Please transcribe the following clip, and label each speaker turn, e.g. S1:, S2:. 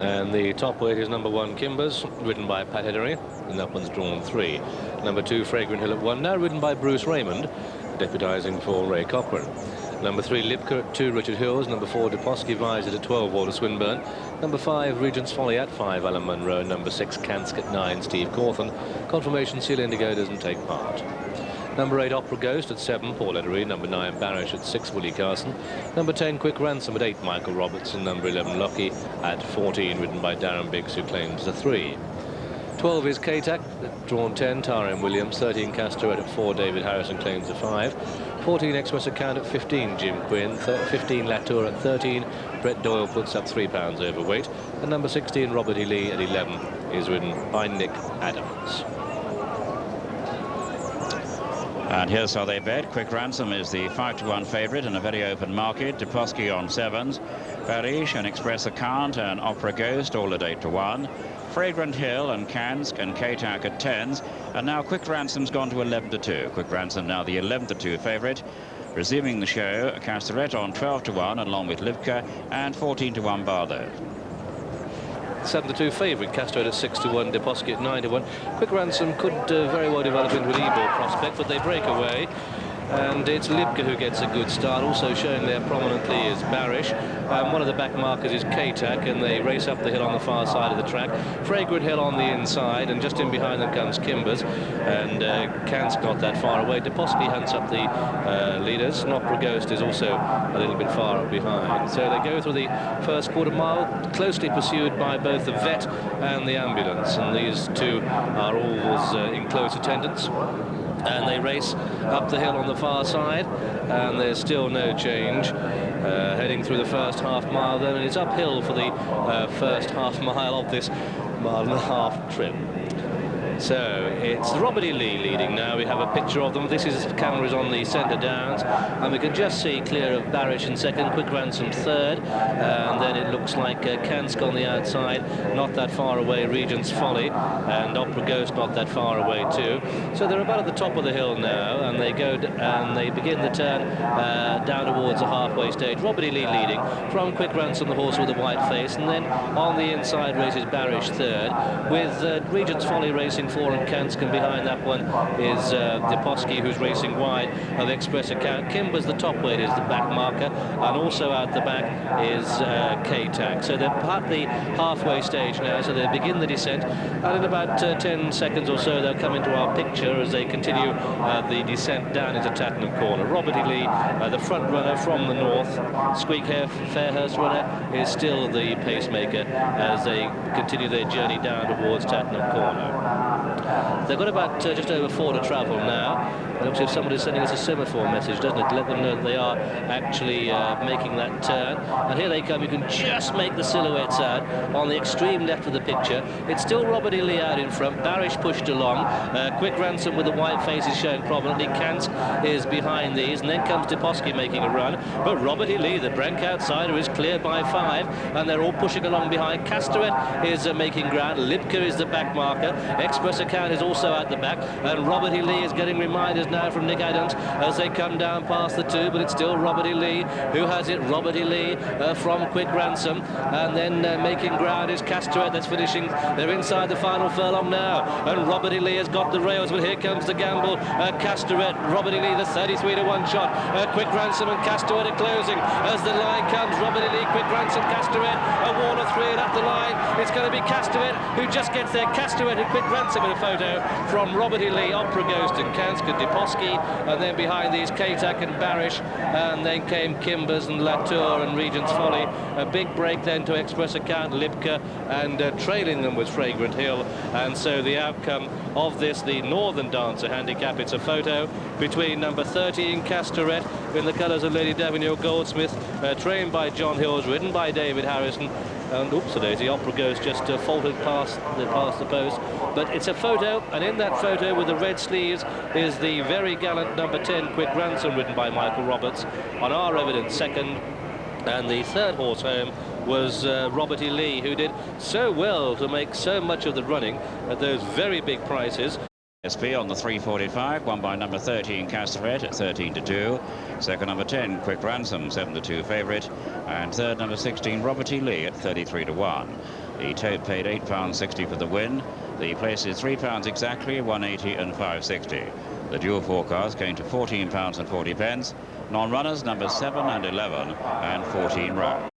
S1: And the top weight is number 1, Kimbers, ridden by Pat Heddery, and that one's drawn 3. Number 2, Fragrant Hill at 1, now ridden by Bruce Raymond, deputising for Ray Cochrane. Number 3, Lipka at 2, Richard Hills. Number 4, Deposky Visor at 12, Walter Swinburne. Number 5, Regent's Folly at 5, Alan Munro. Number 6, Kansk at 9, Steve Cawthon. Confirmation Seal Indigo doesn't take part. Number 8, Opera Ghost at 7, Paul Edery. Number 9, Barish at 6, Willie Carson. Number 10, Quick Ransom at 8, Michael Roberts. And number 11, Lucky at 14, ridden by Darren Biggs, who claims the 3. 12 is K-Tac, drawn 10, Tyrone Williams. 13, Castoret at 4, David Harrison claims the 5. 14, Express Account at 15, Jim Quinn. 15, Latour at 13, Brett Doyle puts up £3 overweight. And number 16, Robert E. Lee at 11 is ridden by Nick Adams.
S2: And here's how they bet. Quick Ransom is the 5-to-1 favourite in a very open market. Deposky on 7s. Barish and Express Account and Opera Ghost all at 8-to-1. Fragrant Hill and Kansk and K-Tac at 10s. And now Quick Ransom's gone to 11-to-2. Quick Ransom now the 11-to-2 favourite. Resuming the show, Castoret on 12-to-1 along with Lipka, and 14-to-1 Barlow.
S1: 7-to-2 favourite, Castoret at 6-to-1, Deposky at 9-to-1. Quick Ransom could very well develop into an e-ball prospect, but they break away. And it's Lipka who gets a good start. Also showing there prominently is Barish. One of the back markers is K-Tac, and they race up the hill on the far side of the track. Fragrant Hill on the inside, and just in behind them comes Kimbers. And Kansk not that far away. Deposky hunts up the leaders. Opera Ghost is also a little bit far up behind. So they go through the first quarter mile, closely pursued by both the vet and the ambulance. And these two are always in close attendance. And they race up the hill on the far side, and there's still no change. Heading through the first half mile then, and it's uphill for the first half mile of this 1.5 trip. So it's Robert E. Lee leading now. We have a picture of them. This is camera is on the centre downs, and we can just see clear of Barish in second, Quick Ransom third, and then it looks like Kansk on the outside, not that far away, Regent's Folly, and Opera Ghost not that far away too. So they're about at the top of the hill now, and they go and they begin the turn down towards the halfway stage. Robert E. Lee leading from Quick Ransom, the horse with the white face, and then on the inside races Barish third, with Regent's Folly racing 4 and Kansk, and behind that one is Deposky, who's racing wide of Express Account. Kimbers, the top weight, is the back marker, and also out the back is K-Tac. So they're at the halfway stage now, so they begin the descent, and in about 10 seconds or so they'll come into our picture as they continue the descent down into Tattenham Corner. Robert E. Lee, the front runner from the north. Squeak Fairhurst runner is still the pacemaker as they continue their journey down towards Tattenham Corner. They've got about just over 4 to travel now. It looks as if somebody's sending us a semaphore message, doesn't it, to let them know that they are actually making that turn. And here they come. You can just make the silhouettes out on the extreme left of the picture. It's still Robert E. Lee out in front. Barish pushed along. Quick Ransom with the white face is showing prominently. Kansk is behind these, and then comes Deposky making a run. But Robert E. Lee, the Brenk outsider, is cleared by 5, and they're all pushing along behind. Castoret is making ground. Lipka is the back marker. Express Account is also at the back, and Robert E. Lee is getting reminders now from Nick Adams as they come down past the 2, but it's still Robert E. Lee who has it. Robert E. Lee from Quick Ransom, and then making ground is Castoret. That's finishing. They're inside the final furlong now, and Robert E. Lee has got the rails, but here comes the gamble. Castoret, Robert E. Lee, the 33-to-1 shot. Quick Ransom and Castoret are closing as the line comes. Robert E. Lee, Quick Ransom, Castoret, a wall of 3 and up the line. It's going to be Castoret who just gets there. Castoret and Quick Ransom in a photo from Robert E. Lee, Opera Ghost and Kansk and Deposky, and then behind these K-Tac and Barish, and then came Kimbers and Latour and Regent's Folly. A big break then to Express Account, Lipka, and trailing them was Fragrant Hill. And so the outcome of this, the Northern Dancer Handicap, it's a photo between number 13 Castoret in the colours of Lady Davenant Goldsmith, trained by John Hills, ridden by David Harrison, and oops-a-daisy, Opera Ghost just faltered past the post. But it's a photo, and in that photo with the red sleeves is the very gallant number 10 Quick Ransom, ridden by Michael Roberts, on our evidence second. And the third horse home was Robert E. Lee, who did so well to make so much of the running at those very big prices.
S2: SP on the 3:45, won by number 13 Castoret at 13-2. Second number 10 Quick Ransom, 7-2 favourite, and third number 16 Robert E. Lee at 33-1. The tote paid £8.60 for the win. The place is £3 exactly, 180 and 560. The dual forecast going to £14.40. Non-runners numbers 7 and 11 and 14 rounds.